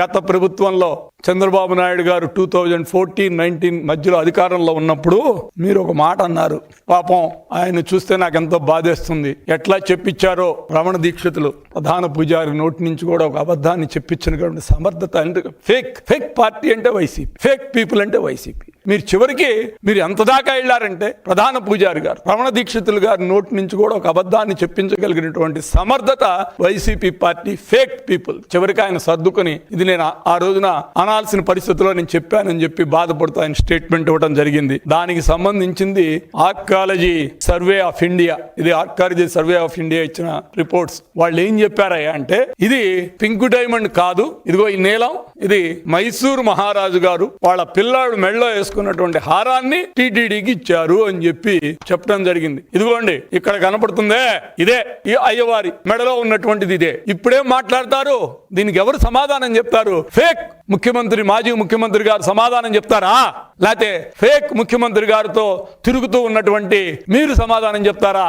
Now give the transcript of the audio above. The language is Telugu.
గత ప్రభుత్వంలో చంద్రబాబు నాయుడు గారు 2014-19 మధ్యలో అధికారంలో ఉన్నప్పుడు మీరు ఒక మాట అన్నారు. పాపం ఆయన చూస్తే నాకు ఎంతో బాధేస్తుంది. ఎట్లా చెప్పించారో రమణ దీక్షితులు ప్రధాన పూజారి నోటి నుంచి కూడా ఒక అబద్ధాన్ని చెప్పించినటువంటి సమర్థత అంటే ఫేక్ పార్టీ అంటే వైసీపీ, ఫేక్ పీపుల్ అంటే వైసీపీ. మీరు చివరికి మీరు ఎంత దాకా వెళ్ళారంటే ప్రధాన పూజారి గారు రమణ దీక్షితులు గారి నోటి నుంచి కూడా ఒక అబద్ధాన్ని చెప్పించగలిగినటువంటి సమర్థత వైసీపీ పార్టీ, ఫేక్ పీపుల్. చివరికి ఆయన సర్దుకొని ఇది నేను ఆ రోజున అనాల్సిన పరిస్థితిలో నేను చెప్పానని చెప్పి బాధపడుతూ ఆయన స్టేట్మెంట్ ఇవ్వడం జరిగింది. దానికి సంబంధించింది ఆర్కాలజీ సర్వే ఆఫ్ ఇండియా, ఇది ఆర్కాలజీ సర్వే ఆఫ్ ఇండియా ఇచ్చిన రిపోర్ట్స్. వాళ్ళు ఏం చెప్పారయ్యా అంటే ఇది పింక్ డైమండ్ కాదు, ఇదిగో ఈ నీలం, ఇది మైసూరు మహారాజు గారు వాళ్ళ పిల్లాడు మెడలో వేసుకున్నటువంటి హారాన్ని టీటీడీకి ఇచ్చారు అని చెప్పి చెప్పడం జరిగింది. ఇదిగోండి ఇక్కడ కనపడుతుందే, ఇదే ఈ అయ్యవారి మెడలో ఉన్నటువంటిది, ఇదే. ఇప్పుడేం మాట్లాడతారు? దీనికి ఎవరు సమాధానం చెప్తారు? ఫేక్ ముఖ్యమంత్రి, మాజీ ముఖ్యమంత్రి గారు సమాధానం చెప్తారా? లేకపోతే ఫేక్ ముఖ్యమంత్రి గారితో తిరుగుతూ ఉన్నటువంటి మీరు సమాధానం చెప్తారా?